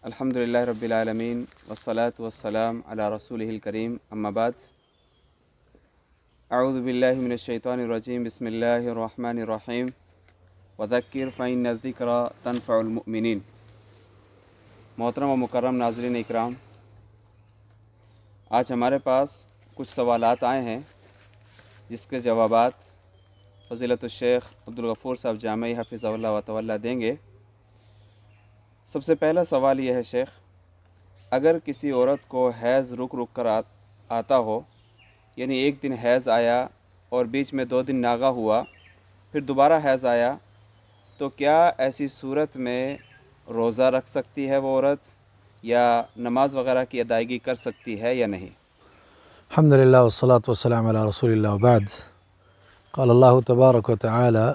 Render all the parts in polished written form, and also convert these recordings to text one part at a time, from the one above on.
الحمدللہ رب العالمین والصلاة والسلام علی رسولہ الکریم اما بعد اعوذ باللہ من الشیطان الرجیم بسم اللہ الرحمن الرحیم وذکر فإن الذکری تنفع المؤمنین۔ محترم و مکرم ناظرین اکرام، آج ہمارے پاس کچھ سوالات آئے ہیں جس کے جوابات فضیلت الشیخ عبدالغفور صاحب جامعی حفظہ اللہ و تعالی دیں گے۔ سب سے پہلا سوال یہ ہے شیخ، اگر کسی عورت کو حیض رک کر آتا ہو، یعنی ایک دن حیض آیا اور بیچ میں 2 دن ناغہ ہوا، پھر دوبارہ حیض آیا، تو کیا ایسی صورت میں روزہ رکھ سکتی ہے وہ عورت، یا نماز وغیرہ کی ادائیگی کر سکتی ہے یا نہیں؟ الحمدللہ والصلاة والسلام علی رسول اللہ وبعد۔ قال اللہ تبارک وتعالی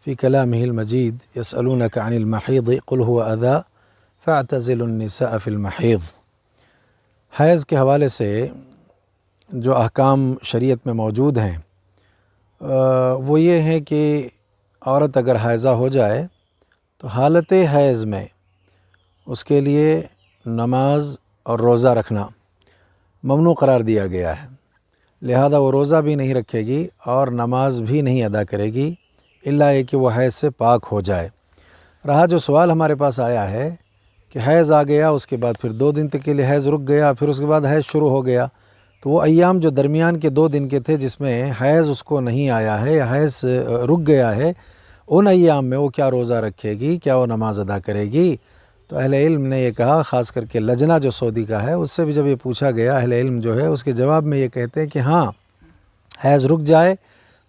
فی کلامہ المجید یسألونک عن المحیض قل هو اذی فاعتزلوا النساء فی المحیض۔ حیض کے حوالے سے جو احکام شریعت میں موجود ہیں وہ یہ ہے کہ عورت اگر حائضہ ہو جائے تو حالت حیض میں اس کے لیے نماز اور روزہ رکھنا ممنوع قرار دیا گیا ہے، لہذا وہ روزہ بھی نہیں رکھے گی اور نماز بھی نہیں ادا کرے گی الا یہ کہ وہ حیض سے پاک ہو جائے۔ رہا جو سوال ہمارے پاس آیا ہے کہ حیض آ گیا، اس کے بعد پھر 2 دن تک کے لیے حیض رک گیا، پھر اس کے بعد حیض شروع ہو گیا، تو وہ ایام جو درمیان کے 2 دن کے تھے جس میں حیض اس کو نہیں آیا ہے یا حیض رک گیا ہے، ان ایام میں وہ کیا روزہ رکھے گی، کیا وہ نماز ادا کرے گی؟ تو اہل علم نے یہ کہا، خاص کر کے لجنہ جو سعودی کا ہے اس سے بھی جب یہ پوچھا گیا، اہل علم جو ہے اس کے جواب میں یہ کہتے ہیں کہ ہاں، حیض رک جائے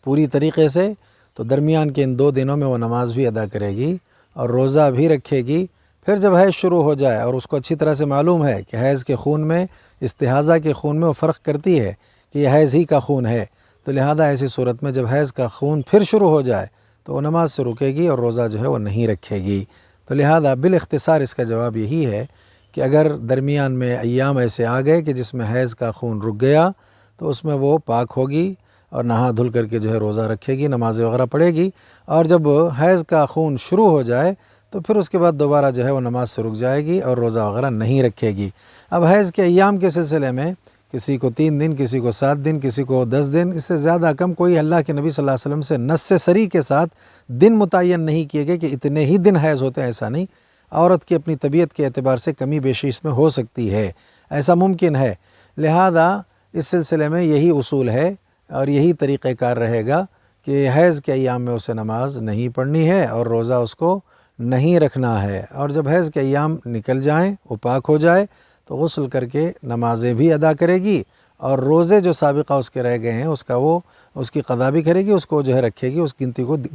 پوری طریقے سے تو درمیان کے ان 2 دنوں میں وہ نماز بھی ادا کرے گی اور روزہ بھی رکھے گی۔ پھر جب حیض شروع ہو جائے اور اس کو اچھی طرح سے معلوم ہے کہ حیض کے خون میں، استحاضہ کے خون میں وہ فرق کرتی ہے کہ یہ حیض ہی کا خون ہے، تو لہذا ایسی صورت میں جب حیض کا خون پھر شروع ہو جائے تو وہ نماز سے رکے گی اور روزہ جو ہے وہ نہیں رکھے گی۔ تو لہذا بالاختصار اس کا جواب یہی ہے کہ اگر درمیان میں ایام ایسے آ گئے کہ جس میں حیض کا خون رک گیا تو اس میں وہ پاک ہوگی اور نہا دھل کر کے جو ہے روزہ رکھے گی، نماز وغیرہ پڑھے گی، اور جب حیض کا خون شروع ہو جائے تو پھر اس کے بعد دوبارہ جو ہے وہ نماز سے رک جائے گی اور روزہ وغیرہ نہیں رکھے گی۔ اب حیض کے ایام کے سلسلے میں کسی کو 3 دن، کسی کو 7 دن، کسی کو 10 دن، اس سے زیادہ کم کوئی اللہ کے نبی صلی اللہ علیہ وسلم سے نص صریح کے ساتھ دن متعین نہیں کیے گئے کہ اتنے ہی دن حیض ہوتے ہیں، ایسا نہیں۔ عورت کی اپنی طبیعت کے اعتبار سے کمی بیشی اس میں ہو سکتی ہے، ایسا ممکن ہے، لہذا اس سلسلے میں یہی اصول ہے اور یہی طریقہ کار رہے گا کہ حیض کے ایام میں اسے نماز نہیں پڑھنی ہے اور روزہ اس کو نہیں رکھنا ہے، اور جب حیض کے ایام نکل جائیں، وہ پاک ہو جائے تو غسل کر کے نمازیں بھی ادا کرے گی اور روزے جو سابقہ اس کے رہ گئے ہیں اس کی قضا بھی کرے گی، اس کو جو ہے رکھے گی، اس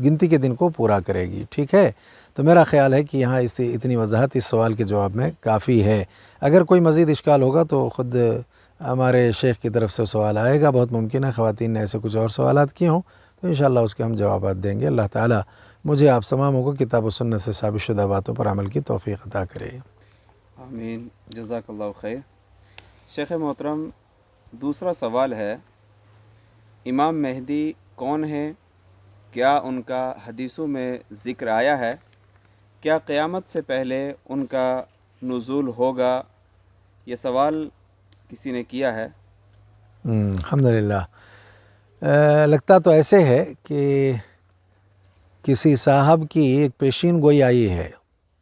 گنتی کے دن کو پورا کرے گی، ٹھیک ہے؟ تو میرا خیال ہے کہ یہاں اتنی وضاحت اس سوال کے جواب میں کافی ہے۔ اگر کوئی مزید اشکال ہوگا تو خود ہمارے شیخ کی طرف سے سوال آئے گا، بہت ممکن ہے خواتین نے ایسے کچھ اور سوالات کیے ہوں تو انشاءاللہ اس کے ہم جوابات دیں گے۔ اللہ تعالیٰ مجھے آپ تماموں کو کتاب و سنت سے ثابت شدہ باتوں پر عمل کی توفیق عطا کرے۔ آمین، جزاک اللہ خیر۔ شیخ محترم، دوسرا سوال ہے، امام مہدی کون ہیں؟ کیا ان کا حدیثوں میں ذکر آیا ہے؟ کیا قیامت سے پہلے ان کا نزول ہوگا؟ یہ سوال کسی نے کیا ہے۔ الحمدللہ، لگتا تو ایسے ہے کہ کسی صاحب کی ایک پیشین گوئی آئی ہے،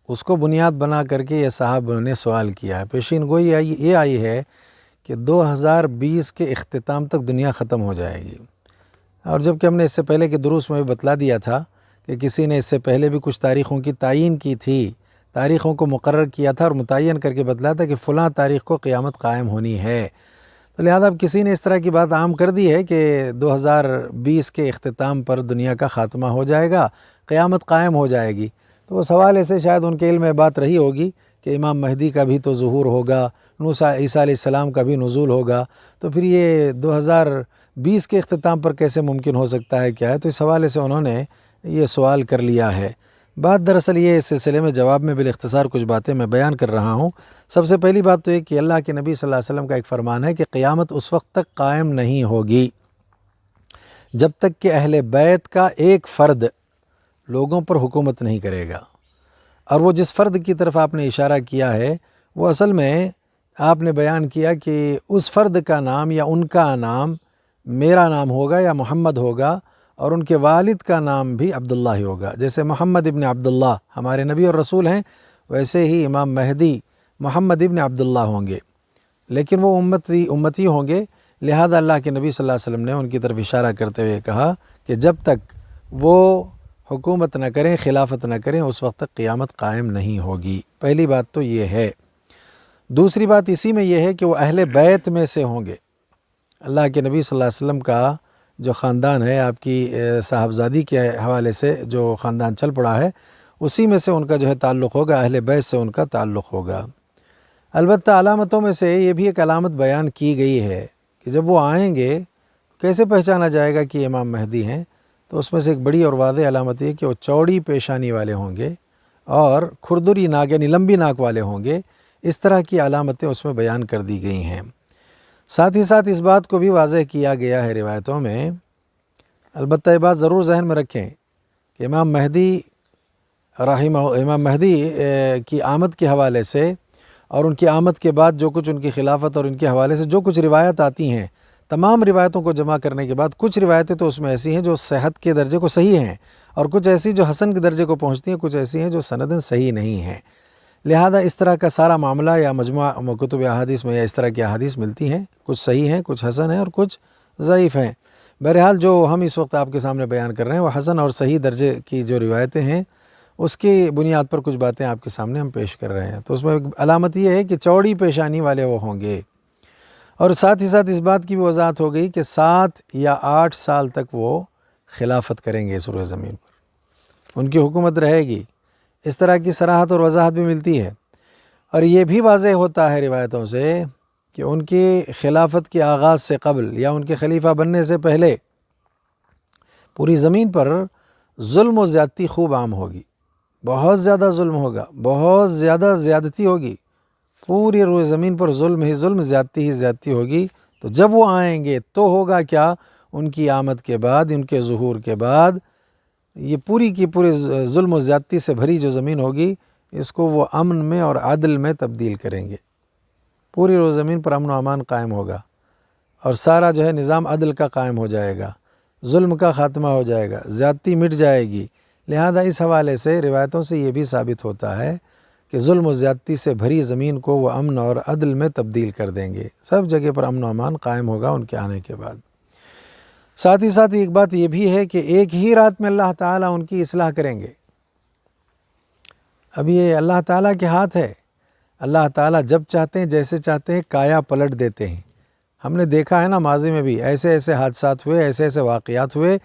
اس کو بنیاد بنا کر کے یہ صاحب نے سوال کیا ہے۔ پیشین گوئی یہ آئی ہے کہ 2020 کے اختتام تک دنیا ختم ہو جائے گی، اور جبکہ ہم نے اس سے پہلے کے دروس میں بھی بتلا دیا تھا کہ کسی نے اس سے پہلے بھی کچھ تاریخوں کی تعیین کی تھی، تاریخوں کو مقرر کیا تھا اور متعین کر کے بتلایا تھا کہ فلاں تاریخ کو قیامت قائم ہونی ہے، تو لہذا اب کسی نے اس طرح کی بات عام کر دی ہے کہ 2020 کے اختتام پر دنیا کا خاتمہ ہو جائے گا، قیامت قائم ہو جائے گی۔ تو اس حوالے سے شاید ان کے علم میں بات رہی ہوگی کہ امام مہدی کا بھی تو ظہور ہوگا، عیسیٰ علیہ السلام کا بھی نزول ہوگا، تو پھر یہ 2020 کے اختتام پر کیسے ممکن ہو سکتا ہے، کیا ہے؟ تو اس حوالے سے انہوں نے یہ سوال کر لیا ہے۔ بات دراصل یہ اس سلسلے میں جواب میں بالاختصار کچھ باتیں میں بیان کر رہا ہوں۔ سب سے پہلی بات تو یہ کہ اللہ کے نبی صلی اللہ علیہ وسلم کا ایک فرمان ہے کہ قیامت اس وقت تک قائم نہیں ہوگی جب تک کہ اہل بیت کا ایک فرد لوگوں پر حکومت نہیں کرے گا۔ اور وہ جس فرد کی طرف آپ نے اشارہ کیا ہے وہ اصل میں آپ نے بیان کیا کہ اس فرد کا نام یا ان کا نام میرا نام ہوگا یا محمد ہوگا، اور ان کے والد کا نام بھی عبداللہ ہی ہوگا۔ جیسے محمد ابن عبداللہ ہمارے نبی اور رسول ہیں، ویسے ہی امام مہدی محمد ابن عبداللہ ہوں گے، لیکن وہ امتی ہوں گے۔ لہذا اللہ کے نبی صلی اللہ علیہ وسلم نے ان کی طرف اشارہ کرتے ہوئے کہا کہ جب تک وہ حکومت نہ کریں، خلافت نہ کریں، اس وقت تک قیامت قائم نہیں ہوگی۔ پہلی بات تو یہ ہے۔ دوسری بات اسی میں یہ ہے کہ وہ اہل بیت میں سے ہوں گے۔ اللہ کے نبی صلی اللہ علیہ وسلم کا جو خاندان ہے، آپ کی صاحبزادی کے حوالے سے جو خاندان چل پڑا ہے، اسی میں سے ان کا جو ہے تعلق ہوگا، اہل بیت سے ان کا تعلق ہوگا۔ البتہ علامتوں میں سے یہ بھی ایک علامت بیان کی گئی ہے کہ جب وہ آئیں گے کیسے پہچانا جائے گا کہ امام مہدی ہیں، تو اس میں سے ایک بڑی اور واضح علامت یہ کہ وہ چوڑی پیشانی والے ہوں گے اور کھردری ناک یعنی لمبی ناک والے ہوں گے۔ اس طرح کی علامتیں اس میں بیان کر دی گئی ہیں۔ ساتھ ہی ساتھ اس بات کو بھی واضح کیا گیا ہے روایتوں میں، البتہ یہ بات ضرور ذہن میں رکھیں کہ امام مہدی کی آمد کے حوالے سے اور ان کی آمد کے بعد جو کچھ ان کی خلافت اور ان کے حوالے سے جو کچھ روایت آتی ہیں، تمام روایتوں کو جمع کرنے کے بعد کچھ روایتیں تو اس میں ایسی ہیں جو صحت کے درجے کو صحیح ہیں، اور کچھ ایسی جو حسن کے درجے کو پہنچتی ہیں، کچھ ایسی ہیں جو سندن صحیح نہیں ہیں۔ لہذا اس طرح کا سارا معاملہ یا مجموعہ کتب احادیث میں یا اس طرح کی احادیث ملتی ہیں، کچھ صحیح ہیں، کچھ حسن ہیں اور کچھ ضعیف ہیں۔ بہرحال جو ہم اس وقت آپ کے سامنے بیان کر رہے ہیں وہ حسن اور صحیح درجے کی جو روایتیں ہیں، اس کی بنیاد پر کچھ باتیں آپ کے سامنے ہم پیش کر رہے ہیں۔ تو اس میں علامت یہ ہے کہ چوڑی پیشانی والے وہ ہوں گے، اور ساتھ ہی ساتھ اس بات کی بھی وضاحت ہو گئی کہ 7 یا 8 سال تک وہ خلافت کریں گے اس روئے زمین پر، ان کی حکومت رہے گی۔ اس طرح کی صراحت اور وضاحت بھی ملتی ہے، اور یہ بھی واضح ہوتا ہے روایتوں سے کہ ان کی خلافت کے آغاز سے قبل یا ان کے خلیفہ بننے سے پہلے پوری زمین پر ظلم و زیادتی خوب عام ہوگی، بہت زیادہ ظلم ہوگا، بہت زیادہ زیادتی ہوگی، پوری روئے زمین پر ظلم ہی ظلم، زیادتی ہی زیادتی ہوگی۔ تو جب وہ آئیں گے تو ہوگا کیا؟ ان کی آمد کے بعد، ان کے ظہور کے بعد، یہ پوری کی پوری ظلم و زیادتی سے بھری جو زمین ہوگی، اس کو وہ امن میں اور عدل میں تبدیل کریں گے۔ پوری روئے زمین پر امن و امان قائم ہوگا، اور سارا جو ہے نظام عدل کا قائم ہو جائے گا، ظلم کا خاتمہ ہو جائے گا، زیادتی مٹ جائے گی۔ لہذا اس حوالے سے روایتوں سے یہ بھی ثابت ہوتا ہے کہ ظلم و زیادتی سے بھری زمین کو وہ امن اور عدل میں تبدیل کر دیں گے، سب جگہ پر امن و امان قائم ہوگا ان کے آنے کے بعد۔ ساتھ ہی ساتھ ایک بات یہ بھی ہے کہ ایک ہی رات میں اللہ تعالیٰ ان کی اصلاح کریں گے۔ اب یہ اللہ تعالیٰ کے ہاتھ ہے، اللہ تعالیٰ جب چاہتے ہیں، جیسے چاہتے ہیں، کایا پلٹ دیتے ہیں۔ ہم نے دیکھا ہے نا، ماضی میں بھی ایسے ایسے حادثات ہوئے، ایسے ایسے واقعات ہوئے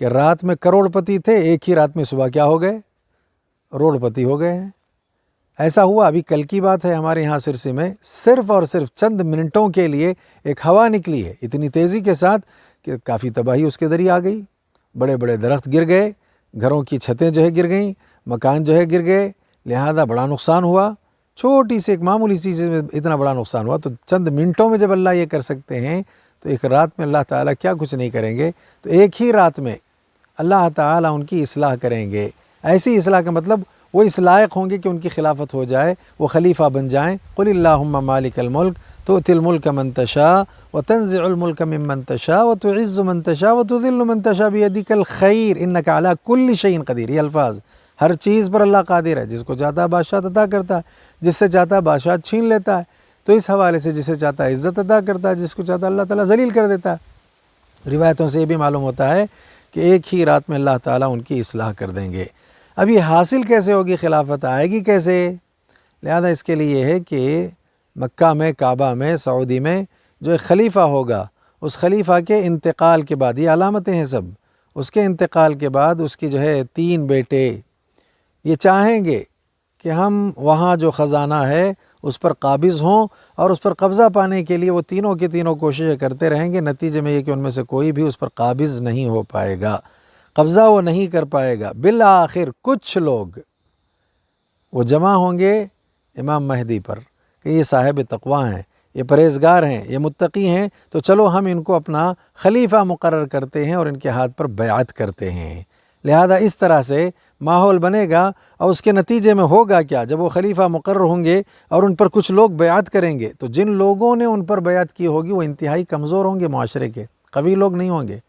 کہ رات میں کروڑ پتی تھے، ایک ہی رات میں صبح کیا ہو گئے؟ روڑ پتی ہو گئے ہیں۔ ایسا ہوا، ابھی کل کی بات ہے، ہمارے یہاں سرسی میں صرف اور صرف چند منٹوں کے لیے ایک ہوا نکلی ہے اتنی تیزی کے ساتھ کہ کافی تباہی اس کے ذریعے آ گئی، بڑے بڑے درخت گر گئے، گھروں کی چھتیں جو ہے گر گئیں، مکان جو ہے گر گئے، لہذا بڑا نقصان ہوا۔ چھوٹی سی ایک معمولی چیز میں اتنا بڑا نقصان ہوا، تو چند منٹوں میں جب اللہ یہ کر سکتے ہیں تو ایک رات میں اللہ تعالیٰ کیا کچھ نہیں کریں گے؟ تو ایک ہی رات میں اللہ تعالیٰ ان کی اصلاح کریں گے۔ ایسی اصلاح کا مطلب وہ اس لائق ہوں گے کہ ان کی خلافت ہو جائے، وہ خلیفہ بن جائیں۔ قل اللہم مالک الملک تؤتی الملک من تشاء وتنزع الملک ممن تشاء وتعز من تشاء وتذل من تشاء بیدک الخیر انک علی کل شیء قدیر۔ یہ الفاظ، ہر چیز پر اللہ قادر ہے، جس کو چاہتا ہے بادشاہ عطا کرتا ہے، جس سے چاہتا ہے بادشاہ چھین لیتا ہے۔ تو اس حوالے سے جسے چاہتا ہے عزت عطا کرتا ہے، جس کو چاہتا ہے اللہ تعالیٰ ذلیل کر دیتا ہے۔ روایتوں سے یہ بھی معلوم ہوتا ہے کہ ایک ہی رات میں اللہ تعالیٰ ان کی اصلاح کر دیں گے۔ اب یہ حاصل کیسے ہوگی؟ خلافت آئے گی کیسے؟ لہذا اس کے لیے یہ ہے کہ مکہ میں، کعبہ میں، سعودی میں جو ایک خلیفہ ہوگا، اس خلیفہ کے انتقال کے بعد، یہ علامتیں ہیں سب، اس کے انتقال کے بعد اس کی جو ہے 3 بیٹے یہ چاہیں گے کہ ہم وہاں جو خزانہ ہے اس پر قابض ہوں، اور اس پر قبضہ پانے کے لیے وہ تینوں کے تینوں کوششیں کرتے رہیں گے۔ نتیجے میں یہ کہ ان میں سے کوئی بھی اس پر قابض نہیں ہو پائے گا، قبضہ وہ نہیں کر پائے گا۔ بالآخر کچھ لوگ وہ جمع ہوں گے امام مہدی پر کہ یہ صاحب تقویٰ ہیں، یہ پرہیزگار ہیں، یہ متقی ہیں، تو چلو ہم ان کو اپنا خلیفہ مقرر کرتے ہیں اور ان کے ہاتھ پر بیعت کرتے ہیں۔ لہذا اس طرح سے ماحول بنے گا اور اس کے نتیجے میں ہوگا کیا، جب وہ خلیفہ مقرر ہوں گے اور ان پر کچھ لوگ بیعت کریں گے تو جن لوگوں نے ان پر بیعت کی ہوگی وہ انتہائی کمزور ہوں گے، معاشرے کے قوی لوگ نہیں ہوں گے،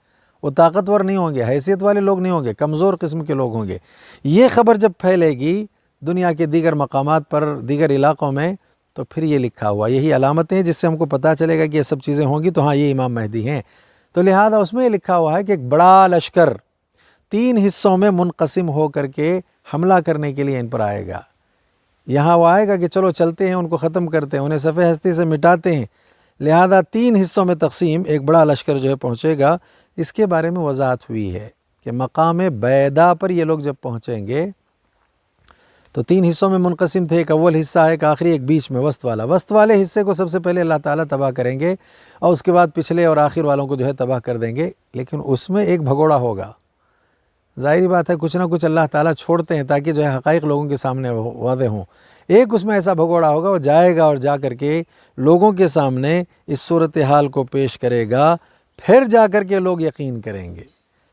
وہ طاقتور نہیں ہوں گے، حیثیت والے لوگ نہیں ہوں گے، کمزور قسم کے لوگ ہوں گے۔ یہ خبر جب پھیلے گی دنیا کے دیگر مقامات پر، دیگر علاقوں میں، تو پھر یہ لکھا ہوا یہی علامتیں ہیں جس سے ہم کو پتہ چلے گا کہ یہ سب چیزیں ہوں گی، تو ہاں یہ امام مہدی ہیں۔ تو لہٰذا اس میں یہ لکھا ہوا ہے کہ ایک بڑا لشکر 3 حصوں میں منقسم ہو کر کے حملہ کرنے کے لیے ان پر آئے گا۔ یہاں وہ آئے گا کہ چلو چلتے ہیں، ان کو ختم کرتے ہیں، انہیں صفحہ ہستی سے مٹاتے ہیں، لہذا 3 حصوں میں تقسیم ایک بڑا لشکر جو ہے پہنچے گا۔ اس کے بارے میں وضاحت ہوئی ہے کہ مقام بیدا پر یہ لوگ جب پہنچیں گے تو 3 حصوں میں منقسم تھے، ایک اول حصہ ہے، ایک آخری، ایک بیچ میں وسط والا۔ وسط والے حصے کو سب سے پہلے اللہ تعالیٰ تباہ کریں گے اور اس کے بعد پچھلے اور آخر والوں کو جو ہے تباہ کر دیں گے، لیکن اس میں ایک بھگوڑا ہوگا۔ ظاہری بات ہے کچھ نہ کچھ اللہ تعالیٰ چھوڑتے ہیں تاکہ جو ہے حقائق لوگوں کے سامنے واضح ہوں۔ ایک اس میں ایسا بھگوڑا ہوگا، وہ جائے گا اور جا کر کے لوگوں کے سامنے اس صورتحال کو پیش کرے گا، پھر جا کر کے لوگ یقین کریں گے،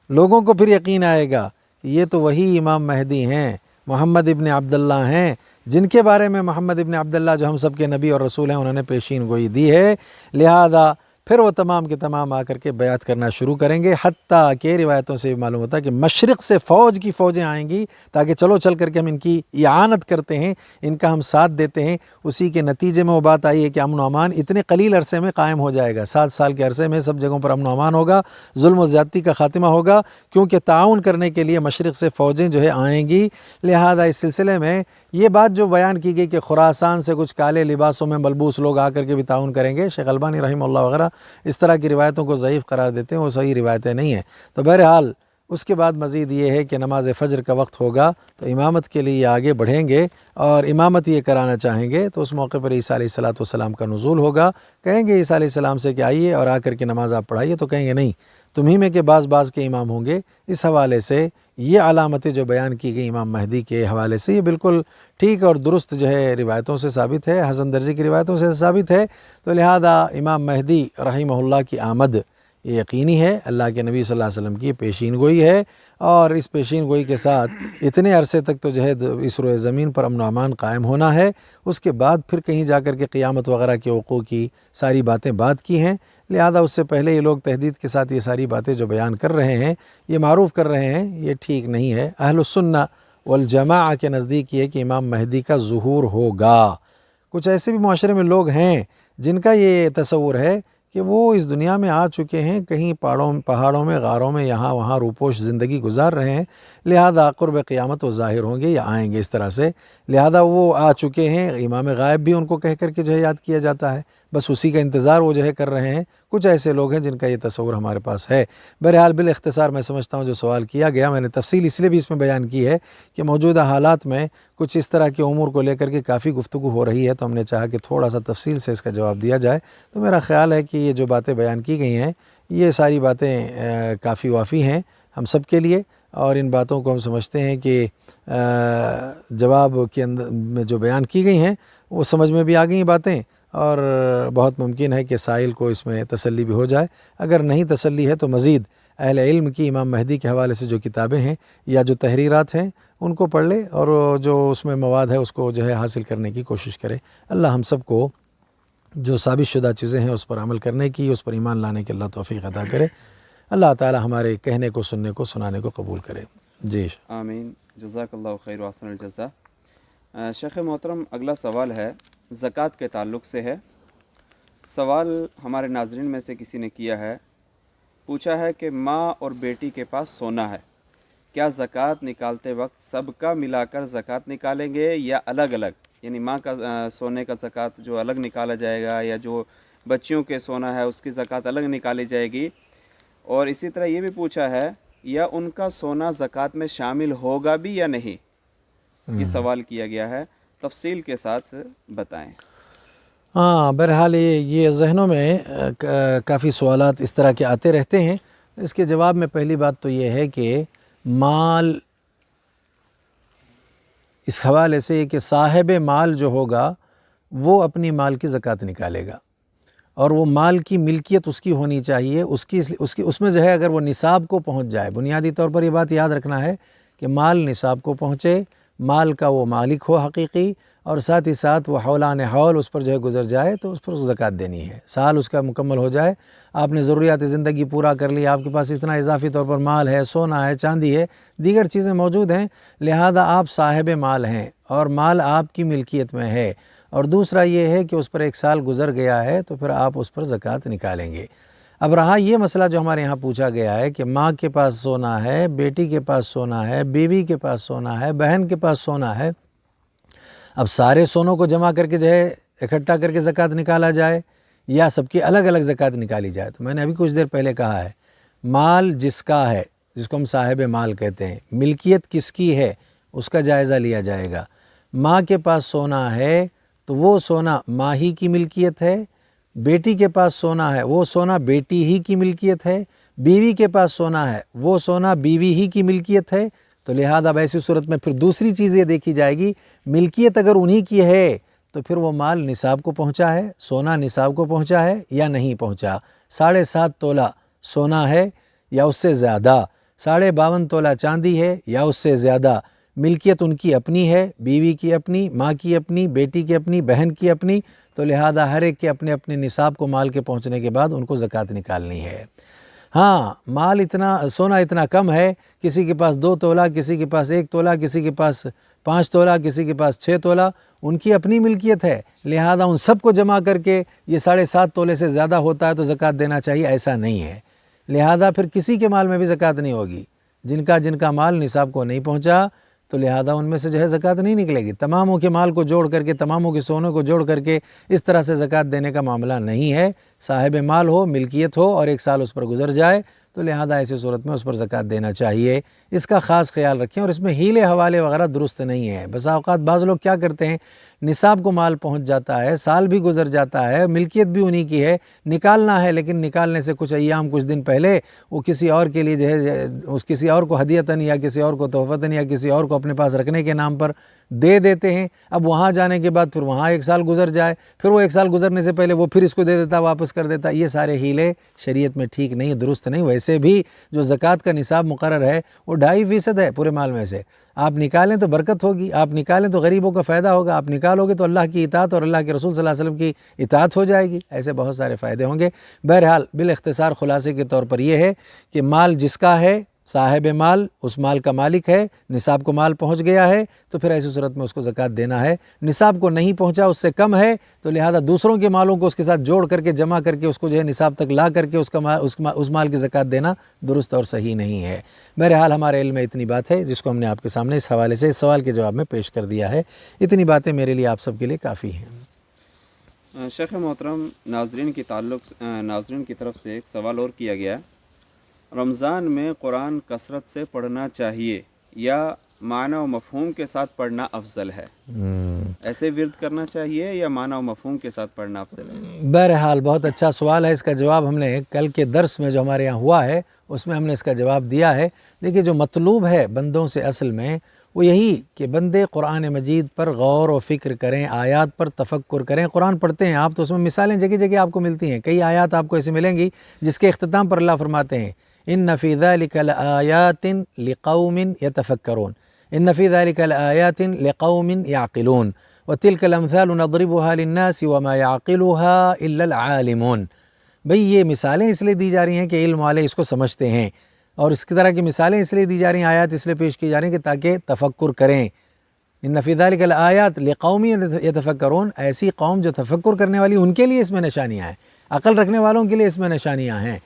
لوگوں کو پھر یقین آئے گا کہ یہ تو وہی امام مہدی ہیں، محمد ابن عبداللہ ہیں، جن کے بارے میں محمد ابن عبداللہ جو ہم سب کے نبی اور رسول ہیں انہوں نے پیشین گوئی دی ہے۔ لہذا پھر وہ تمام کے تمام آ کر کے بیعت کرنا شروع کریں گے، حتیٰ کہ روایتوں سے معلوم ہوتا ہے کہ مشرق سے فوج کی فوجیں آئیں گی تاکہ چلو چل کر کے ہم ان کی اعانت کرتے ہیں، ان کا ہم ساتھ دیتے ہیں۔ اسی کے نتیجے میں وہ بات آئی ہے کہ امن و امان اتنے قلیل عرصے میں قائم ہو جائے گا، 7 سال کے عرصے میں سب جگہوں پر امن و امان ہوگا، ظلم و زیادتی کا خاتمہ ہوگا، کیونکہ تعاون کرنے کے لیے مشرق سے فوجیں جو ہے آئیں گی۔ لہذا اس سلسلے میں یہ بات جو بیان کی گئی کہ خراسان سے کچھ کالے لباسوں میں ملبوس لوگ آ کر کے بھی تعاون کریں گے، شیخ البانی رحمہ اللہ وغیرہ اس طرح کی روایتوں کو ضعیف قرار دیتے ہیں، وہ صحیح روایتیں نہیں ہیں۔ تو بہرحال اس کے بعد مزید یہ ہے کہ نماز فجر کا وقت ہوگا تو امامت کے لیے آگے بڑھیں گے اور امامت یہ کرانا چاہیں گے، تو اس موقع پر عیسیٰ علیہ السلام کا نزول ہوگا۔ کہیں گے عیسیٰ علیہ السلام سے کہ آئیے اور آ کر کے نماز آپ پڑھائیے، تو کہیں گے نہیں، تمہیں میں کہ بعض کے امام ہوں گے۔ اس حوالے سے یہ علامتیں جو بیان کی گئی امام مہدی کے حوالے سے یہ بالکل ٹھیک اور درست جو ہے روایتوں سے ثابت ہے، حسن درجی کی روایتوں سے ثابت ہے۔ تو لہذا امام مہدی رحمہ اللہ کی آمد یہ یقینی ہے، اللہ کے نبی صلی اللہ علیہ وسلم کی پیشین گوئی ہے، اور اس پیشین گوئی کے ساتھ اتنے عرصے تک تو جو ہے اس روئے زمین پر امن و امان قائم ہونا ہے۔ اس کے بعد پھر کہیں جا کر کے قیامت وغیرہ کے وقوع کی ساری باتیں بات کی ہیں، لہذا اس سے پہلے یہ لوگ تحدید کے ساتھ یہ ساری باتیں جو بیان کر رہے ہیں، یہ معروف کر رہے ہیں، یہ ٹھیک نہیں ہے۔ اہل السنہ والجماعہ کے نزدیک یہ کہ امام مہدی کا ظہور ہوگا۔ کچھ ایسے بھی معاشرے میں لوگ ہیں جن کا یہ تصور ہے کہ وہ اس دنیا میں آ چکے ہیں، کہیں پہاڑوں میں، غاروں میں، یہاں وہاں روپوش زندگی گزار رہے ہیں، لہذا قرب قیامت وہ ظاہر ہوں گے یا آئیں گے اس طرح سے، لہذا وہ آ چکے ہیں۔ امام غائب بھی ان کو کہہ کر کے جو ہے یاد کیا جاتا ہے، بس اسی کا انتظار وہ جو ہے کر رہے ہیں۔ کچھ ایسے لوگ ہیں جن کا یہ تصور ہمارے پاس ہے۔ بہرحال بالاختصار میں سمجھتا ہوں جو سوال کیا گیا، میں نے تفصیل اس لیے بھی اس میں بیان کی ہے کہ موجودہ حالات میں کچھ اس طرح کے امور کو لے کر کے کافی گفتگو ہو رہی ہے، تو ہم نے چاہا کہ تھوڑا سا تفصیل سے اس کا جواب دیا جائے۔ تو میرا خیال ہے کہ یہ جو باتیں بیان کی گئی ہیں یہ ساری باتیں کافی وافی ہیں ہم سب کے لیے، اور ان باتوں کو ہم سمجھتے ہیں کہ جواب کے اندر میں جو بیان کی گئی ہیں وہ سمجھ میں بھی آ گئی باتیں، اور بہت ممکن ہے کہ سائل کو اس میں تسلی بھی ہو جائے۔ اگر نہیں تسلی ہے تو مزید اہل علم کی امام مہدی کے حوالے سے جو کتابیں ہیں یا جو تحریرات ہیں ان کو پڑھ لے، اور جو اس میں مواد ہے اس کو جو ہے حاصل کرنے کی کوشش کرے۔ اللہ ہم سب کو جو ثابت شدہ چیزیں ہیں اس پر عمل کرنے کی، اس پر ایمان لانے کی اللہ توفیق عطا کرے۔ اللہ تعالی ہمارے کہنے کو، سننے کو، سنانے کو قبول کرے۔ جی آمین، جزاک اللہ خیر و احسن الجزا۔ شیخ محترم، اگلا سوال ہے زکوٰۃ کے تعلق سے ہے۔ سوال ہمارے ناظرین میں سے کسی نے کیا ہے، پوچھا ہے کہ ماں اور بیٹی کے پاس سونا ہے، کیا زکوٰۃ نکالتے وقت سب کا ملا کر زکوٰۃ نکالیں گے یا الگ الگ؟ یعنی ماں کا سونے کا زکوٰۃ جو الگ نکالا جائے گا، یا جو بچیوں کے سونا ہے اس کی زکوٰۃ الگ نکالی جائے گی؟ اور اسی طرح یہ بھی پوچھا ہے یا ان کا سونا زکوٰۃ میں شامل ہوگا بھی یا نہیں؟ یہ سوال کیا گیا ہے، تفصیل کے ساتھ بتائیں۔ ہاں، بہرحال یہ ذہنوں میں کافی سوالات اس طرح کے آتے رہتے ہیں۔ اس کے جواب میں پہلی بات تو یہ ہے کہ مال، اس حوالے سے کہ صاحب مال جو ہوگا وہ اپنی مال کی زکوٰۃ نکالے گا، اور وہ مال کی ملکیت اس کی ہونی چاہیے، اس میں جو ہے اگر وہ نصاب کو پہنچ جائے، بنیادی طور پر یہ بات یاد رکھنا ہے کہ مال نصاب کو پہنچے، مال کا وہ مالک ہو حقیقی، اور ساتھ ہی ساتھ وہ حولان حول اس پر جو ہے گزر جائے تو اس پر زکوٰۃ دینی ہے۔ سال اس کا مکمل ہو جائے، آپ نے ضروریات زندگی پورا کر لی، آپ کے پاس اتنا اضافی طور پر مال ہے، سونا ہے، چاندی ہے، دیگر چیزیں موجود ہیں، لہذا آپ صاحب مال ہیں اور مال آپ کی ملکیت میں ہے، اور دوسرا یہ ہے کہ اس پر 1 سال گزر گیا ہے تو پھر آپ اس پر زکوٰۃ نکالیں گے۔ اب رہا یہ مسئلہ جو ہمارے یہاں پوچھا گیا ہے کہ ماں کے پاس سونا ہے، بیٹی کے پاس سونا ہے، بیوی کے پاس سونا ہے، بہن کے پاس سونا ہے، اب سارے سونوں کو جمع کر کے جو ہے اکٹھا کر کے زکوٰۃ نکالا جائے یا سب کی الگ الگ زکوٰۃ نکالی جائے؟ تو میں نے ابھی کچھ دیر پہلے کہا ہے، مال جس کا ہے، جس کو ہم صاحب مال کہتے ہیں، ملکیت کس کی ہے اس کا جائزہ لیا جائے گا۔ ماں کے پاس سونا ہے تو وہ سونا ماں ہی کی ملکیت ہے، بیٹی کے پاس سونا ہے وہ سونا بیٹی ہی کی ملکیت ہے، بیوی کے پاس سونا ہے وہ سونا بیوی ہی کی ملکیت ہے، تو لہذا اب ایسی صورت میں پھر دوسری چیز یہ دیکھی جائے گی، ملکیت اگر انہی کی ہے تو پھر وہ مال نصاب کو پہنچا ہے، سونا نصاب کو پہنچا ہے یا نہیں پہنچا، 7.5 تولہ سونا ہے یا اس سے زیادہ، 52.5 تولہ چاندی ہے یا اس سے زیادہ، ملکیت ان کی اپنی ہے، بیوی کی اپنی، ماں کی اپنی، بیٹی کی اپنی، بہن کی اپنی، تو لہذا ہر ایک کے اپنے اپنے نصاب کو مال کے پہنچنے کے بعد ان کو زکوٰۃ نکالنی ہے۔ ہاں، مال اتنا، سونا اتنا کم ہے، کسی کے پاس 2 تولہ، کسی کے پاس 1 تولہ، کسی کے پاس 5 تولہ، کسی کے پاس 6 تولہ، ان کی اپنی ملکیت ہے، لہذا ان سب کو جمع کر کے یہ 7.5 تولے سے زیادہ ہوتا ہے تو زکوٰۃ دینا چاہیے، ایسا نہیں ہے، لہذا پھر کسی کے مال میں بھی زکوٰۃ نہیں ہوگی، جن کا مال نصاب کو نہیں پہنچا تو لہذا ان میں سے جو ہے زکوٰۃ نہیں نکلے گی۔ تماموں کے مال کو جوڑ کر کے، تماموں کے سونے کو جوڑ کر کے اس طرح سے زکوٰۃ دینے کا معاملہ نہیں ہے، صاحب مال ہو، ملکیت ہو اور 1 سال اس پر گزر جائے تو لہذا ایسی صورت میں اس پر زکوٰۃ دینا چاہیے، اس کا خاص خیال رکھیں، اور اس میں ہیلے حوالے وغیرہ درست نہیں ہے۔ بسا اوقات بعض لوگ کیا کرتے ہیں، نصاب کو مال پہنچ جاتا ہے، سال بھی گزر جاتا ہے، ملکیت بھی انہی کی ہے، نکالنا ہے، لیکن نکالنے سے کچھ ایام، کچھ دن پہلے وہ کسی اور کے لیے جو ہے، اس کسی اور کو ہدیتاً یا کسی اور کو تحفتاً یا کسی اور کو اپنے پاس رکھنے کے نام پر دے دیتے ہیں، اب وہاں جانے کے بعد پھر وہاں 1 سال گزر جائے، پھر وہ 1 سال گزرنے سے پہلے وہ پھر اس کو دے دیتا، واپس کر دیتا، یہ سارے ہیلے شریعت میں ٹھیک نہیں، درست نہیں۔ ویسے بھی جو زکوٰۃ کا نصاب مقرر ہے وہ 2.5% ہے پورے مال میں سے، آپ نکالیں تو برکت ہوگی، آپ نکالیں تو غریبوں کا فائدہ ہوگا، آپ نکالو گے تو اللہ کی اطاعت اور اللہ کے رسول صلی اللہ علیہ وسلم کی اطاعت ہو جائے گی، ایسے بہت سارے فائدے ہوں گے۔ بہرحال بالاختصار خلاصے کے طور پر یہ ہے کہ مال جس کا ہے، صاحب مال اس مال کا مالک ہے، نصاب کو مال پہنچ گیا ہے تو پھر ایسی صورت میں اس کو زکوٰۃ دینا ہے، نصاب کو نہیں پہنچا، اس سے کم ہے تو لہذا دوسروں کے مالوں کو اس کے ساتھ جوڑ کر کے، جمع کر کے اس کو جو ہے نصاب تک لا کر کے اس مال کی زکوٰۃ دینا درست اور صحیح نہیں ہے۔ بہرحال ہمارے علم میں اتنی بات ہے جس کو ہم نے آپ کے سامنے اس حوالے سے اس سوال کے جواب میں پیش کر دیا ہے، اتنی باتیں میرے لیے آپ سب کے لیے کافی ہیں۔ شیخ محترم، ناظرین کی طرف سے ایک سوال اور کیا گیا، رمضان میں قرآن کثرت سے پڑھنا چاہیے یا معنی و مفہوم کے ساتھ پڑھنا افضل ہے؟ ایسے ورد کرنا چاہیے یا معنی و مفہوم کے ساتھ پڑھنا افضل ہے؟ بہرحال بہت اچھا سوال ہے، اس کا جواب ہم نے کل کے درس میں جو ہمارے یہاں ہوا ہے اس میں ہم نے اس کا جواب دیا ہے۔ دیکھیے، جو مطلوب ہے بندوں سے اصل میں وہ یہی کہ بندے قرآن مجید پر غور و فکر کریں، آیات پر تفکر کریں۔ قرآن پڑھتے ہیں آپ تو اس میں مثالیں جگہ جگہ آپ کو ملتی ہیں، کئی آیات آپ کو ایسے ملیں گی جس کے اختتام پر اللہ فرماتے ہیں ان فی ذلک لآیات لقوم یتفکرون، ان فی ذلک لآیات لقوم یعقلون وتلک الامثال نضربها للناس وما يعقلها الا العالمون۔ بھئی یہ مثالیں اس لیے دی جا رہی ہیں کہ علم والے اس کو سمجھتے ہیں، اور اس کی طرح کی مثالیں اس لیے دی جا رہی ہیں، آیات اس لیے پیش کی جا رہی ہیں کہ تاکہ تفکر کریں۔ ان فی ذلک لآیات لقوم یتفکرون، ایسی قوم جو تفکر کرنے والی، ان کے لیے اس میں نشانیاں ہیں، عقل رکھنے والوں کے لیے اس میں نشانیاں ہیں۔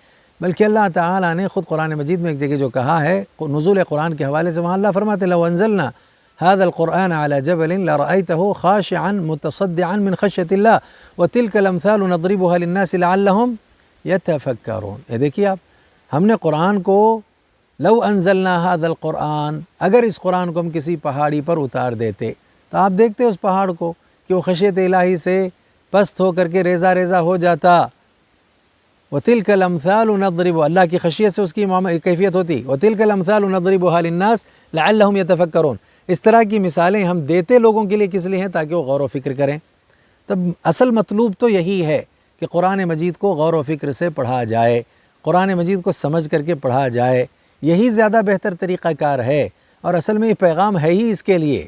بلکہ اللہ تعالیٰ نے خود قرآن مجید میں ایک جگہ جو کہا ہے نزول قرآن کے حوالے سے، وہاں اللہ فرماتے لو انزلنا هذا القرآن على جبل لرأيته خاشعا متصدعا من خشية الله وتلك الأمثال نضربها للناس لعلهم يتفكرون۔ یہ دیکھیے آپ، ہم نے قرآن کو، لو انزلنا هذا القرآن، اگر اس قرآن کو ہم کسی پہاڑی پر اتار دیتے تو آپ دیکھتے اس پہاڑ کو کہ وہ خشیت الہی سے پست ہو کر کے ریزہ ریزہ ہو جاتا۔ وَتِلْكَ الْأَمْثَالُ نَضْرِبُهَا، اللہ کی خشیت سے اس کی کیفیت ہوتی۔ وَتِلْكَ الْأَمْثَالُ نَضْرِبُهَا لِلنَّاسِ لَعَلَّهُمْ يَتَفَكَّرُونَ، اس طرح کی مثالیں ہم دیتے لوگوں کے لیے کس لیے ہیں؟ تاکہ وہ غور و فکر کریں۔ تب اصل مطلوب تو یہی ہے کہ قرآن مجید کو غور و فکر سے پڑھا جائے، قرآن مجید کو سمجھ کر کے پڑھا جائے، یہی زیادہ بہتر طریقہ کار ہے۔ اور اصل میں یہ پیغام ہے ہی اس کے لیے.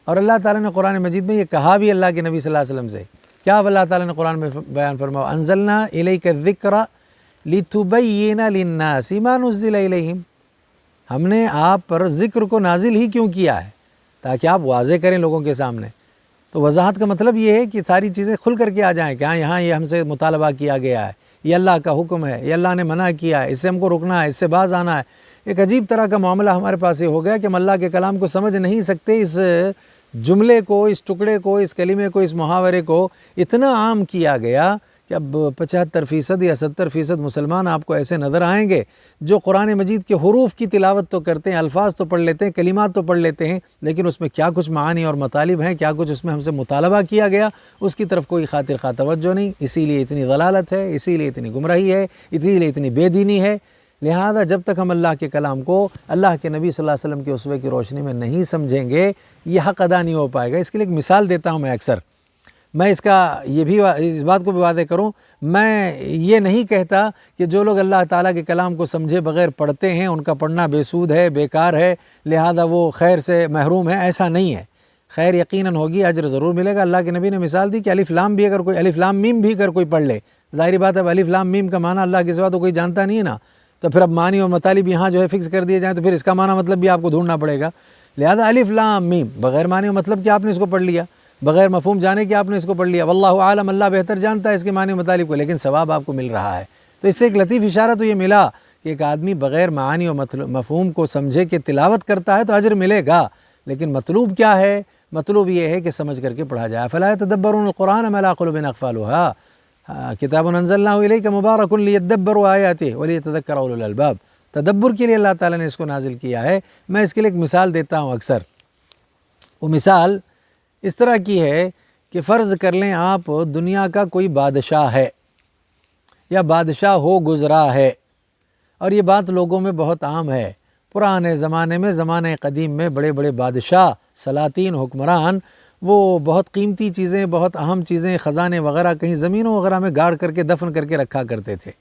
اور اللہ تعالیٰ نے قرآن مجید میں یہ کہا بھی اللہ کے نبی صلی اللہ علیہ وسلم سے. کیا اللہ تعالیٰ نے قرآن میں بیان فرمایا؟ انزلنا الیک الذکر لتبین للناس ما نزل الیہم. ہم نے آپ پر ذکر کو نازل ہی کیوں کیا ہے؟ تاکہ آپ واضح کریں لوگوں کے سامنے. تو وضاحت کا مطلب یہ ہے کہ ساری چیزیں کھل کر کے آ جائیں کہ ہاں یہاں یہ ہم سے مطالبہ کیا گیا ہے، یہ اللہ کا حکم ہے، یہ اللہ نے منع کیا ہے، اس سے ہم کو رکنا ہے، اس سے باز آنا ہے. ایک عجیب طرح کا معاملہ ہمارے پاس یہ ہو گیا کہ ہم اللہ کے کلام کو سمجھ نہیں سکتے. اس جملے کو، اس ٹکڑے کو، اس کلمے کو، اس محاورے کو اتنا عام کیا گیا کہ اب 75% یا 70% مسلمان آپ کو ایسے نظر آئیں گے جو قرآن مجید کے حروف کی تلاوت تو کرتے ہیں، الفاظ تو پڑھ لیتے ہیں، کلمات تو پڑھ لیتے ہیں، لیکن اس میں کیا کچھ معانی اور مطالب ہیں، کیا کچھ اس میں ہم سے مطالبہ کیا گیا، اس کی طرف کوئی خاطر خواہ توجہ نہیں. اسی لیے اتنی ضلالت ہے، اسی لیے اتنی گمراہی ہے، اسی لیے اتنی بے دینی ہے. لہذا جب تک ہم اللہ کے کلام کو اللہ کے نبی صلی اللہ علیہ وسلم کے اسوے کی روشنی میں نہیں سمجھیں گے، یہ حق ادا نہیں ہو پائے گا. اس کے لیے ایک مثال دیتا ہوں میں اکثر. میں اس بات کو بھی واضح کروں، میں یہ نہیں کہتا کہ جو لوگ اللہ تعالیٰ کے کلام کو سمجھے بغیر پڑھتے ہیں ان کا پڑھنا بے سود ہے، بیکار ہے، لہذا وہ خیر سے محروم ہے. ایسا نہیں ہے. خیر یقیناً ہوگی، اجر ضرور ملے گا. اللہ کے نبی نے مثال دی کہ الف لام بھی اگر کوئی الف لام میم بھی اگر کوئی پڑھ لے، ظاہری بات ہے الف لام میم کا معنی اللہ کے سوا تو کوئی جانتا نہیں ہے نا، تو پھر اب معنی اور مطالب یہاں جو ہے فکس کر دیے جائیں تو پھر اس کا معنی مطلب بھی آپ کو ڈھونڈنا پڑے گا. لہذا الف لام میم بغیر معنی و مطلب کہ آپ نے اس کو پڑھ لیا، بغیر مفہوم جانے کہ آپ نے اس کو پڑھ لیا. واللہ عالم، اللہ بہتر جانتا ہے اس کے معنی و مطالب کو، لیکن ثواب آپ کو مل رہا ہے. تو اس سے ایک لطیف اشارہ تو یہ ملا کہ ایک آدمی بغیر معانی و مفہوم کو سمجھے کہ تلاوت کرتا ہے تو اجر ملے گا، لیکن مطلوب کیا ہے؟ مطلوب یہ ہے کہ سمجھ کر کے پڑھا جائے. فلا يتدبرون القرآن ام علی قلوب اقفالها کتاب انزلناه الیک مبارک لیدبروا آیاته ولیتذکر اولو الالباب. تدبر کے لیے اللہ تعالیٰ نے اس کو نازل کیا ہے. میں اس کے لیے ایک مثال دیتا ہوں اکثر. وہ مثال اس طرح کی ہے کہ فرض کر لیں آپ دنیا کا کوئی بادشاہ ہے یا بادشاہ ہو گزرا ہے، اور یہ بات لوگوں میں بہت عام ہے. پرانے زمانے میں، زمانے قدیم میں بڑے بڑے بادشاہ، سلاطین، حکمران، وہ بہت قیمتی چیزیں، بہت اہم چیزیں، خزانے وغیرہ کہیں زمینوں وغیرہ میں گاڑ کر کے دفن کر کے رکھا کرتے تھے.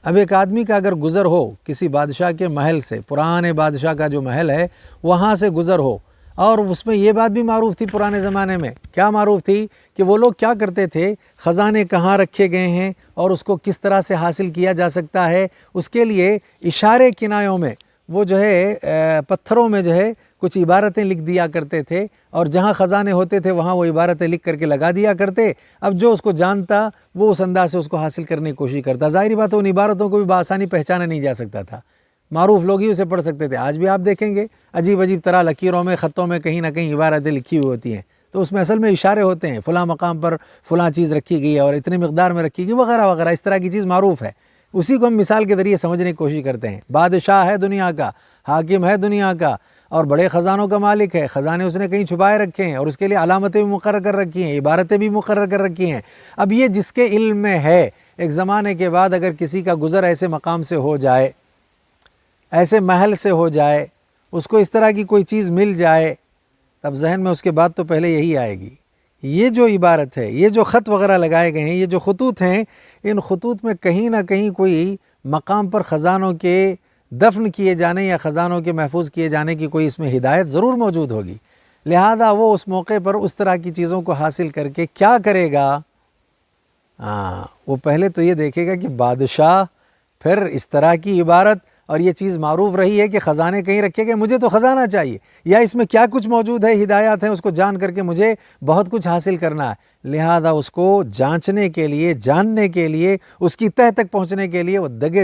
اب ایک آدمی کا اگر گزر ہو کسی بادشاہ کے محل سے، پرانے بادشاہ کا جو محل ہے وہاں سے گزر ہو، اور اس میں یہ بات بھی معروف تھی پرانے زمانے میں، کیا معروف تھی کہ وہ لوگ کیا کرتے تھے، خزانے کہاں رکھے گئے ہیں اور اس کو کس طرح سے حاصل کیا جا سکتا ہے، اس کے لیے اشارے کنایوں میں وہ جو ہے پتھروں میں جو ہے کچھ عبارتیں لکھ دیا کرتے تھے، اور جہاں خزانے ہوتے تھے وہاں وہ عبارتیں لکھ کر کے لگا دیا کرتے. اب جو اس کو جانتا وہ اس انداز سے اس کو حاصل کرنے کی کوشش کرتا. ظاہری بات ہے ان عبارتوں کو بھی بآسانی پہچانا نہیں جا سکتا تھا، معروف لوگ ہی اسے پڑھ سکتے تھے. آج بھی آپ دیکھیں گے عجیب عجیب طرح لکیروں میں، خطوں میں کہیں نہ کہیں عبارتیں لکھی ہوئی ہوتی ہیں، تو اس میں اصل میں اشارے ہوتے ہیں، فلاں مقام پر فلاں چیز رکھی گئی ہے اور اتنے مقدار میں رکھی گئی وغیرہ وغیرہ، اس طرح کی چیز معروف ہے. اسی کو ہم مثال کے ذریعے سمجھنے کی کوشش کرتے ہیں. بادشاہ ہے دنیا کا، حاکم ہے دنیا کا، اور بڑے خزانوں کا مالک ہے. خزانے اس نے کہیں چھپائے رکھے ہیں اور اس کے لیے علامتیں بھی مقرر کر رکھی ہیں، عبارتیں بھی مقرر کر رکھی ہیں. اب یہ جس کے علم میں ہے، ایک زمانے کے بعد اگر کسی کا گزر ایسے مقام سے ہو جائے، ایسے محل سے ہو جائے، اس کو اس طرح کی کوئی چیز مل جائے، تب ذہن میں اس کے بعد تو پہلے یہی آئے گی، یہ جو عبارت ہے، یہ جو خط وغیرہ لگائے گئے ہیں، یہ جو خطوط ہیں، ان خطوط میں کہیں نہ کہیں کوئی مقام پر خزانوں کے دفن کیے جانے یا خزانوں کے محفوظ کیے جانے کی کوئی اس میں ہدایت ضرور موجود ہوگی. لہذا وہ اس موقع پر اس طرح کی چیزوں کو حاصل کر کے کیا کرے گا؟ وہ پہلے تو یہ دیکھے گا کہ بادشاہ، پھر اس طرح کی عبارت، اور یہ چیز معروف رہی ہے کہ خزانے کہیں رکھے گئے، مجھے تو خزانہ چاہیے، یا اس میں کیا کچھ موجود ہے، ہدایات ہیں، اس کو جان کر کے مجھے بہت کچھ حاصل کرنا ہے. لہذا اس کو جانچنے کے لیے، جاننے کے لیے، اس کی تہ تک پہنچنے کے لیے وہ جگہ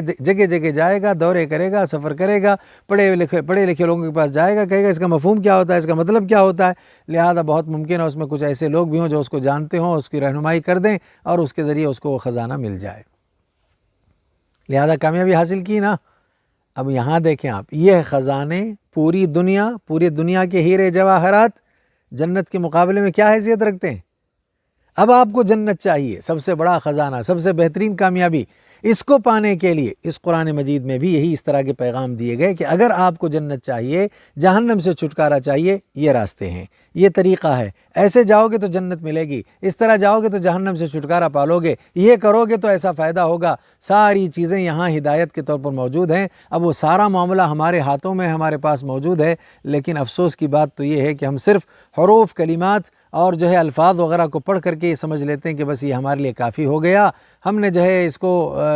جگہ جائے گا، دورے کرے گا، سفر کرے گا، پڑھے لکھے لوگوں کے پاس جائے گا، کہے گا اس کا مفہوم کیا ہوتا ہے، اس کا مطلب کیا ہوتا ہے. لہذا بہت ممکن ہے اس میں کچھ ایسے لوگ بھی ہوں جو اس کو جانتے ہوں، اس کی رہنمائی کر دیں اور اس کے ذریعے اس کو وہ خزانہ مل جائے. لہذا کامیابی حاصل کی نا. اب یہاں دیکھیں آپ، یہ خزانے پوری دنیا کے ہیرے جواہرات جنت کے مقابلے میں کیا حیثیت رکھتے ہیں؟ اب آپ کو جنت چاہیے، سب سے بڑا خزانہ، سب سے بہترین کامیابی. اس کو پانے کے لیے اس قرآن مجید میں بھی یہی اس طرح کے پیغام دیے گئے کہ اگر آپ کو جنت چاہیے، جہنم سے چھٹکارا چاہیے، یہ راستے ہیں، یہ طریقہ ہے، ایسے جاؤ گے تو جنت ملے گی، اس طرح جاؤ گے تو جہنم سے چھٹکارا پالو گے، یہ کرو گے تو ایسا فائدہ ہوگا۔ ساری چیزیں یہاں ہدایت کے طور پر موجود ہیں۔ اب وہ سارا معاملہ ہمارے ہاتھوں میں ہمارے پاس موجود ہے، لیکن افسوس کی بات تو یہ ہے کہ ہم صرف حروف، کلمات اور جو ہے الفاظ وغیرہ کو پڑھ کر کے یہ سمجھ لیتے ہیں کہ بس یہ ہمارے لیے کافی ہو گیا، ہم نے جو ہے اس کو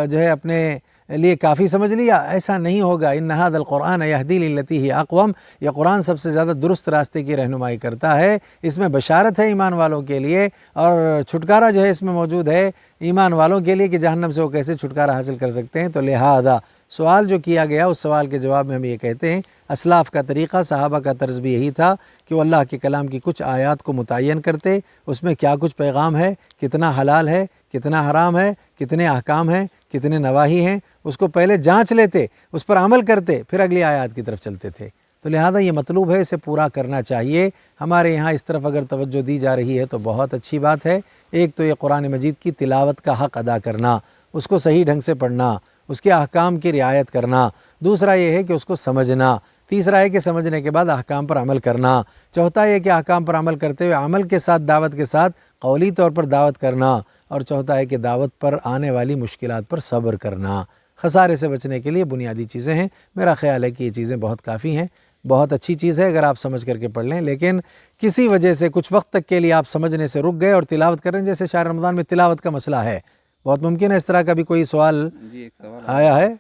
جو ہے اپنے لیے کافی سمجھ لیا۔ ایسا نہیں ہوگا۔ ان ھذا القرآن یہدی للتی ہی اقوم، یہ قرآن سب سے زیادہ درست راستے کی رہنمائی کرتا ہے۔ اس میں بشارت ہے ایمان والوں کے لیے، اور چھٹکارا جو ہے اس میں موجود ہے ایمان والوں کے لیے کہ جہنم سے وہ کیسے چھٹکارا حاصل کر سکتے ہیں۔ تو لہذا سوال جو کیا گیا، اس سوال کے جواب میں ہم یہ کہتے ہیں اسلاف کا طریقہ، صحابہ کا طرز بھی یہی تھا کہ وہ اللہ کے کلام کی کچھ آیات کو متعین کرتے، اس میں کیا کچھ پیغام ہے، کتنا حلال ہے، کتنا حرام ہے، کتنے احکام ہیں، کتنے نواہی ہیں، اس کو پہلے جانچ لیتے، اس پر عمل کرتے، پھر اگلی آیات کی طرف چلتے تھے۔ تو لہذا یہ مطلوب ہے، اسے پورا کرنا چاہیے۔ ہمارے یہاں اس طرف اگر توجہ دی جا رہی ہے تو بہت اچھی بات ہے۔ ایک تو یہ قرآن مجید کی تلاوت کا حق ادا کرنا، اس کو صحیح ڈھنگ سے پڑھنا، اس کے احکام کی رعایت کرنا۔ دوسرا یہ ہے کہ اس کو سمجھنا۔ تیسرا ہے کہ سمجھنے کے بعد احکام پر عمل کرنا۔ چوتھا یہ کہ احکام پر عمل کرتے ہوئے عمل کے ساتھ، دعوت کے ساتھ قولی طور پر دعوت کرنا۔ اور چوتھا ہے کہ دعوت پر آنے والی مشکلات پر صبر کرنا۔ خسارے سے بچنے کے لیے بنیادی چیزیں ہیں۔ میرا خیال ہے کہ یہ چیزیں بہت کافی ہیں، بہت اچھی چیز ہے اگر آپ سمجھ کر کے پڑھ لیں، لیکن کسی وجہ سے کچھ وقت تک کے لیے آپ سمجھنے سے رک گئے اور تلاوت کر رہے ہیں، جیسے شہر رمضان میں تلاوت کا مسئلہ ہے، بہت ممکن ہے اس طرح کا بھی کوئی سوال جی ایک سوال آیا ہے۔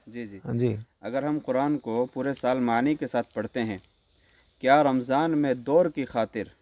جی اگر ہم قرآن کو پورے سال معنی کے ساتھ پڑھتے ہیں، کیا رمضان میں دور کی خاطر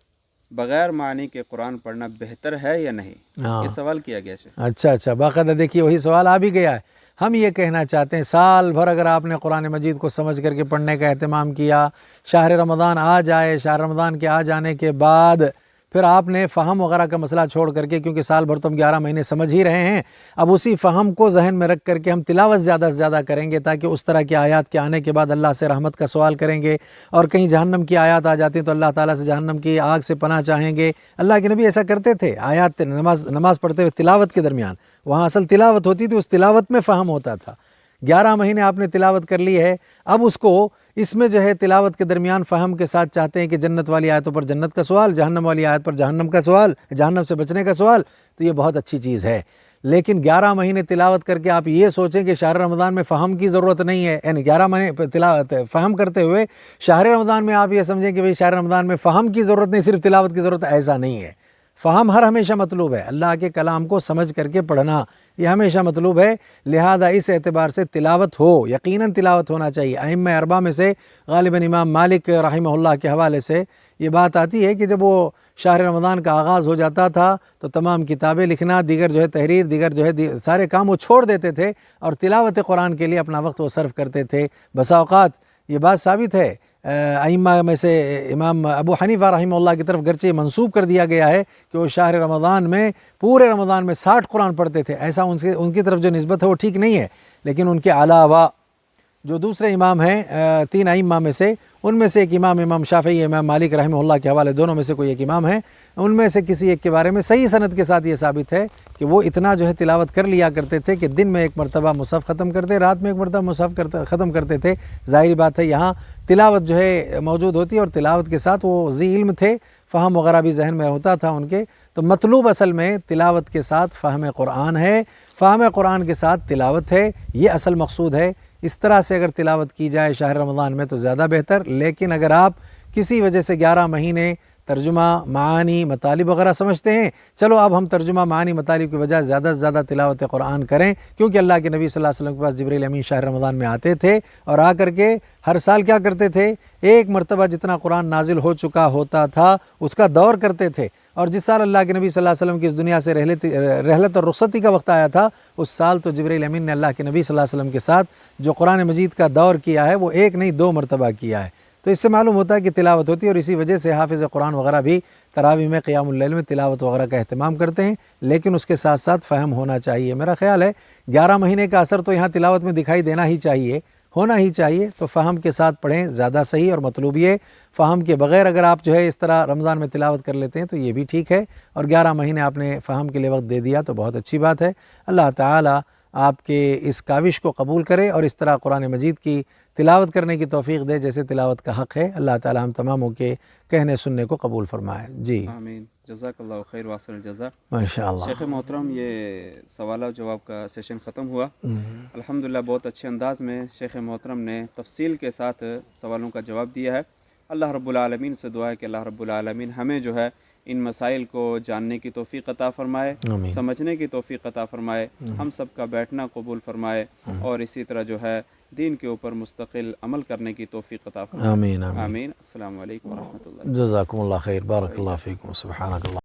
بغیر معنی کے قرآن پڑھنا بہتر ہے یا نہیں؟ یہ سوال کیا گیا ہے۔ اچھا، باقاعدہ دیکھیے وہی سوال آ بھی گیا ہے۔ ہم یہ کہنا چاہتے ہیں سال بھر اگر آپ نے قرآن مجید کو سمجھ کر کے پڑھنے کا اہتمام کیا، شہر رمضان آ جائے، شہر رمضان کے آ جانے کے بعد پھر آپ نے فہم وغیرہ کا مسئلہ چھوڑ کر کے، کیونکہ سال بھر تو ہم 11 مہینے سمجھ ہی رہے ہیں، اب اسی فہم کو ذہن میں رکھ کر کے ہم تلاوت زیادہ سے زیادہ کریں گے، تاکہ اس طرح کی آیات کے آنے کے بعد اللہ سے رحمت کا سوال کریں گے، اور کہیں جہنم کی آیات آ جاتی ہیں تو اللہ تعالیٰ سے جہنم کی آگ سے پناہ چاہیں گے۔ اللہ کے نبی ایسا کرتے تھے، آیات نماز پڑھتے ہوئے تلاوت کے درمیان، وہاں اصل تلاوت ہوتی تھی، اس تلاوت میں فہم ہوتا تھا۔ 11 مہینے آپ نے تلاوت کر لی ہے، اب اس کو اس میں جو ہے تلاوت کے درمیان فہم کے ساتھ چاہتے ہیں کہ جنت والی آیتوں پر جنت کا سوال، جہنم والی آیت پر جہنم کا سوال، جہنم سے بچنے کا سوال، تو یہ بہت اچھی چیز ہے۔ لیکن 11 مہینے تلاوت کر کے آپ یہ سوچیں کہ شہر رمضان میں فہم کی ضرورت نہیں ہے، یعنی 11 مہینے تلاوت فہم کرتے ہوئے شہر رمضان میں آپ یہ سمجھیں کہ بھئی شہر رمضان میں فہم کی ضرورت نہیں، صرف تلاوت کی ضرورت ہے، ایسا نہیں ہے۔ فہم ہمیشہ مطلوب ہے، اللہ کے کلام کو سمجھ کر کے پڑھنا یہ ہمیشہ مطلوب ہے، لہذا اس اعتبار سے تلاوت ہو، یقیناً تلاوت ہونا چاہیے۔ ائمہ اربعہ میں سے غالباً امام مالک رحمہ اللہ کے حوالے سے یہ بات آتی ہے کہ جب وہ شہر رمضان کا آغاز ہو جاتا تھا تو تمام کتابیں لکھنا، دیگر جو ہے تحریر، دیگر جو ہے سارے کام وہ چھوڑ دیتے تھے اور تلاوت قرآن کے لیے اپنا وقت وہ صرف کرتے تھے۔ بسا اوقات یہ بات ثابت ہے، ائمہ میں سے امام ابو حنیفہ رحمہ اللہ کی طرف گرچہ منسوب کر دیا گیا ہے کہ وہ شہر رمضان میں پورے رمضان میں 60 قرآن پڑھتے تھے، ایسا ان کی طرف جو نسبت ہے وہ ٹھیک نہیں ہے، لیکن ان کے علاوہ جو دوسرے امام ہیں 3 ائمہ میں سے، ان میں سے ایک امام شافعی، امام مالک رحمہ اللہ کے حوالے دونوں میں سے کوئی ایک امام ہے، ان میں سے کسی ایک کے بارے میں صحیح سند کے ساتھ یہ ثابت ہے کہ وہ اتنا جو ہے تلاوت کر لیا کرتے تھے کہ دن میں ایک مرتبہ مصحف ختم کرتے، رات میں ایک مرتبہ مصحف ختم کرتے تھے۔ ظاہری بات ہے یہاں تلاوت جو ہے موجود ہوتی ہے، اور تلاوت کے ساتھ وہ ذی علم تھے، فہم وغیرہ بھی ذہن میں ہوتا تھا ان کے، تو مطلوب اصل میں تلاوت کے ساتھ فہم قرآن ہے، فہم قرآن کے ساتھ تلاوت ہے، یہ اصل مقصود ہے۔ اس طرح سے اگر تلاوت کی جائے شہر رمضان میں تو زیادہ بہتر، لیکن اگر آپ کسی وجہ سے 11 مہینے ترجمہ، معانی، مطالب وغیرہ سمجھتے ہیں، چلو اب ہم ترجمہ، معانی، مطالب کی بجائے زیادہ سے زیادہ تلاوت قرآن کریں، کیونکہ اللہ کے نبی صلی اللہ علیہ وسلم کے پاس جبریل امین شہر رمضان میں آتے تھے اور آ کر کے ہر سال کیا کرتے تھے، ایک مرتبہ جتنا قرآن نازل ہو چکا ہوتا تھا اس کا دور کرتے تھے، اور جس سال اللہ کے نبی صلی اللہ علیہ وسلم کی اس دنیا سے رحلت اور رخصتی کا وقت آیا تھا، اس سال تو جبریل امین نے اللہ کے نبی صلی اللہ علیہ وسلم کے ساتھ جو قرآن مجید کا دور کیا ہے وہ ایک نہیں 2 مرتبہ کیا ہے۔ تو اس سے معلوم ہوتا ہے کہ تلاوت ہوتی ہے، اور اسی وجہ سے حافظ قرآن وغیرہ بھی تراویح میں، قیام اللیل میں تلاوت وغیرہ کا اہتمام کرتے ہیں، لیکن اس کے ساتھ ساتھ فہم ہونا چاہیے۔ میرا خیال ہے 11 مہینے کا اثر تو یہاں تلاوت میں دکھائی دینا ہی چاہیے، ہونا ہی چاہیے، تو فہم کے ساتھ پڑھیں زیادہ صحیح اور مطلوب یہ۔ فہم کے بغیر اگر آپ جو ہے اس طرح رمضان میں تلاوت کر لیتے ہیں تو یہ بھی ٹھیک ہے، اور 11 مہینے آپ نے فہم کے لیے وقت دے دیا تو بہت اچھی بات ہے۔ اللہ تعالی آپ کے اس کاوش کو قبول کرے اور اس طرح قرآن مجید کی تلاوت کرنے کی توفیق دے جیسے تلاوت کا حق ہے۔ اللہ تعالی ہم تماموں کے کہنے سننے کو قبول فرمائے۔ جی آمین، جزاک اللہ خیر واصل الجزا۔ ماشاء اللہ۔ شیخ محترم، یہ سوال و جواب کا سیشن ختم ہوا۔ الحمدللہ بہت اچھے انداز میں شیخ محترم نے تفصیل کے ساتھ سوالوں کا جواب دیا ہے۔ اللہ رب العالمین سے دعا ہے کہ اللہ رب العالمین ہمیں جو ہے ان مسائل کو جاننے کی توفیق عطا فرمائے، آمین۔ سمجھنے کی توفیق عطا فرمائے، ہم سب کا بیٹھنا قبول فرمائے، اور اسی طرح جو ہے دین کے اوپر مستقل عمل کرنے کی توفیق عطا فرمائے۔ آمین آمین۔ آمین۔ السلام علیکم ورحمۃ اللہ۔ جزاکم اللہ خیر، بارک اللہ فیکم، سبحانک اللہ۔